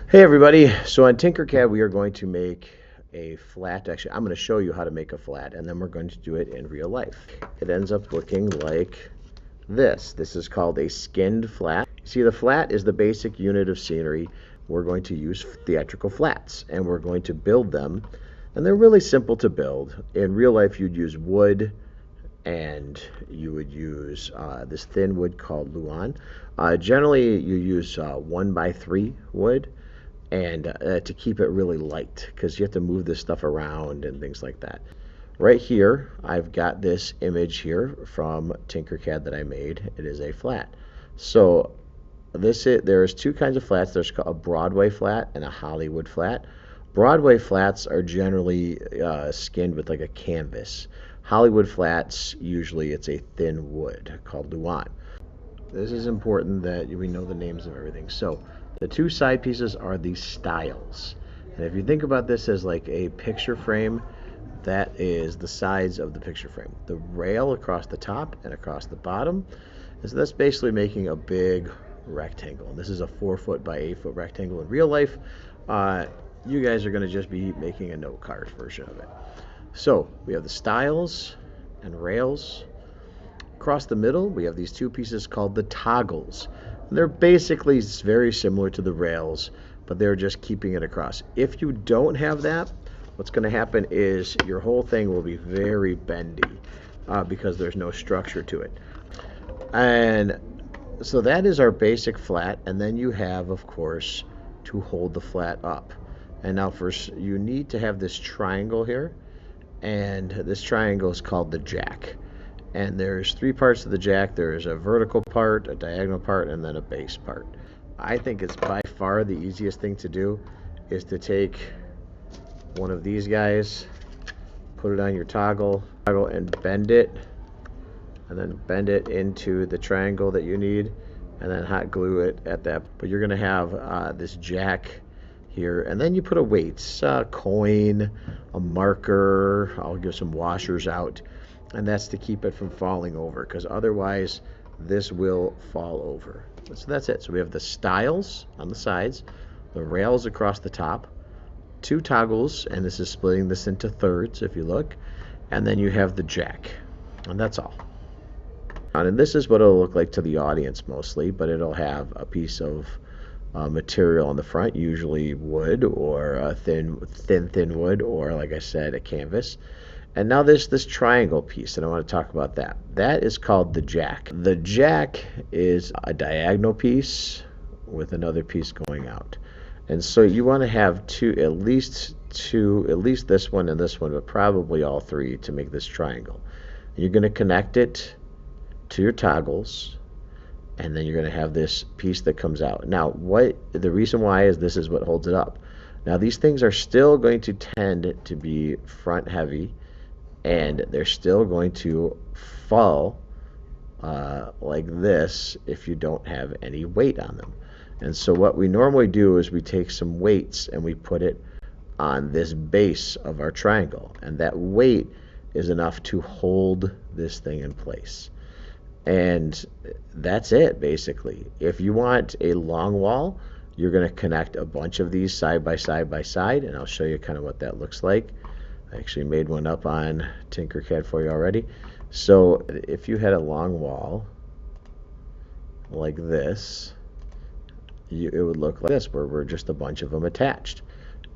Hey everybody, so on Tinkercad we are going to make a flat. Actually, I'm going to show you how to make a flat and then we're going to do it in real life. It ends up looking like this. This is called a skinned flat. See, the flat is the basic unit of scenery. We're going to use theatrical flats and we're going to build them, and they're really simple to build. In real life you'd use wood, and you would use this thin wood called luan. Generally you use 1x3 wood, and to keep it really light because you have to move this stuff around and things like that. Right here, I've got this image here from Tinkercad that I made. It is a flat. So there's two kinds of flats. There's a Broadway flat and a Hollywood flat. Broadway flats are generally skinned with like a canvas. Hollywood flats, usually it's a thin wood called luan. This is important that we know the names of everything. So the two side pieces are the stiles. And if you think about this as like a picture frame, that is the sides of the picture frame. The rail across the top and across the bottom. And so that's basically making a big rectangle. And this is a 4-foot by 8-foot rectangle. In real life, you guys are going to just be making a note card version of it. So we have the stiles and rails. Across the middle, we have these two pieces called the toggles. And they're basically very similar to the rails, but they're just keeping it across. If you don't have that, what's going to happen is your whole thing will be very bendy because there's no structure to it. And so that is our basic flat, and then you have, of course, to hold the flat up. And now first, you need to have this triangle here, and this triangle is called the jack. And there's three parts of the jack. There's a vertical part, a diagonal part, and then a base part. I think it's by far the easiest thing to do is to take one of these guys, put it on your toggle, and bend it, and then bend it into the triangle that you need, and then hot glue it at that. But you're going to have this jack here, and then you put a weight, a coin, a marker. I'll give some washers out. And that's to keep it from falling over, because otherwise this will fall over. So that's it. So we have the stiles on the sides, the rails across the top, two toggles, and this is splitting this into thirds if you look, and then you have the jack, and that's all. And this is what it'll look like to the audience mostly, but it'll have a piece of material on the front, usually wood or a thin wood, or like I said, a canvas. And now there's this triangle piece, and I want to talk about that. That is called the jack. The jack is a diagonal piece with another piece going out. And so you want to have at least this one and this one, but probably all three to make this triangle. And you're going to connect it to your toggles, and then you're going to have this piece that comes out. Now, the reason why is this is what holds it up. Now, these things are still going to tend to be front heavy, and they're still going to fall like this if you don't have any weight on them. And so what we normally do is we take some weights and we put it on this base of our triangle, and that weight is enough to hold this thing in place. And that's it, basically. If you want a long wall, you're going to connect a bunch of these side by side, and I'll show you kind of what that looks like. I actually made one up on Tinkercad for you already. So if you had a long wall like this, it would look like this, where we're just a bunch of them attached.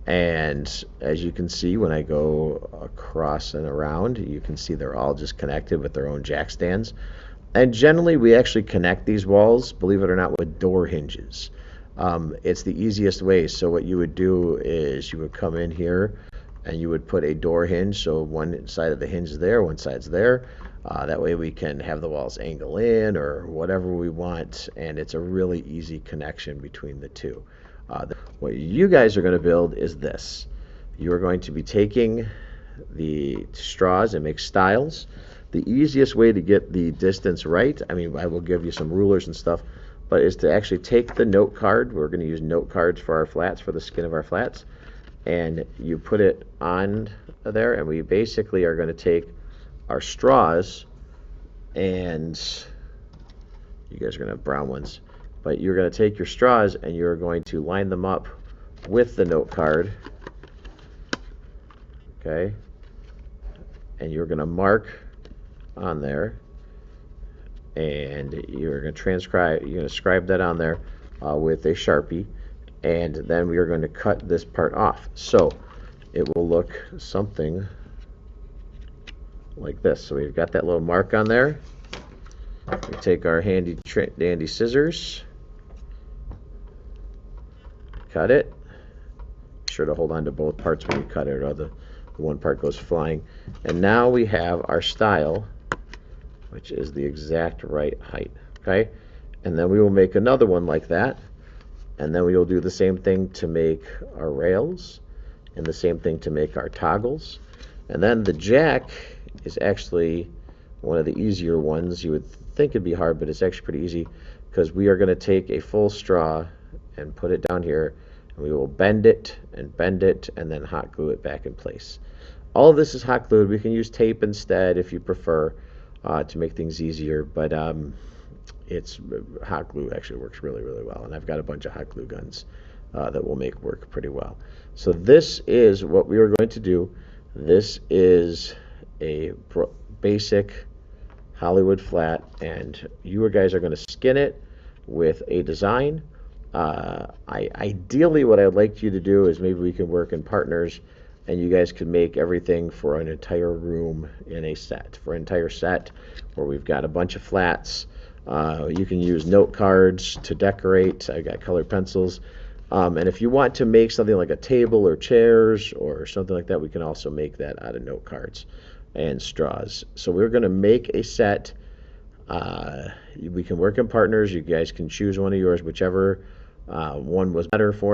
And as you can see, when I go across and around, you can see they're all just connected with their own jack stands. And generally, we actually connect these walls, believe it or not, with door hinges. It's the easiest way. So what you would do is you would come in here, and you would put a door hinge, so one side of the hinge is there, one side's there. That way we can have the walls angle in or whatever we want, and it's a really easy connection between the two. What you guys are going to build is this. You are going to be taking the straws and make stiles. The easiest way to get the distance right, I mean, I will give you some rulers and stuff, but is to actually take the note card. We're going to use note cards for our flats, for the skin of our flats. And you put it on there, and we basically are going to take our straws, and you guys are going to have brown ones, but you're going to take your straws and you're going to line them up with the note card. Okay, and you're going to mark on there, and you're going to scribe that on there with a Sharpie, and then we are going to cut this part off. So it will look something like this. So we've got that little mark on there. We take our handy dandy scissors, cut it. Be sure to hold on to both parts when you cut it, or the one part goes flying. And now we have our style, which is the exact right height. Okay, and then we will make another one like that, and then we will do the same thing to make our rails, and the same thing to make our toggles. And then the jack is actually one of the easier ones. You would think it'd be hard, but it's actually pretty easy, because we are going to take a full straw and put it down here, and we will bend it, and then hot glue it back in place. All of this is hot glued. We can use tape instead if you prefer, to make things easier, but it's hot glue actually works really, really well, and I've got a bunch of hot glue guns that will make work pretty well. So this is what we are going to do. This is a basic Hollywood flat, and you guys are going to skin it with a design. Ideally, what I'd like you to do is maybe we can work in partners, and you guys can make everything for an entire room in a set, for an entire set where we've got a bunch of flats. You can use note cards to decorate. I've got colored pencils. And if you want to make something like a table or chairs or something like that, we can also make that out of note cards and straws. So we're going to make a set. We can work in partners. You guys can choose one of yours, whichever one was better for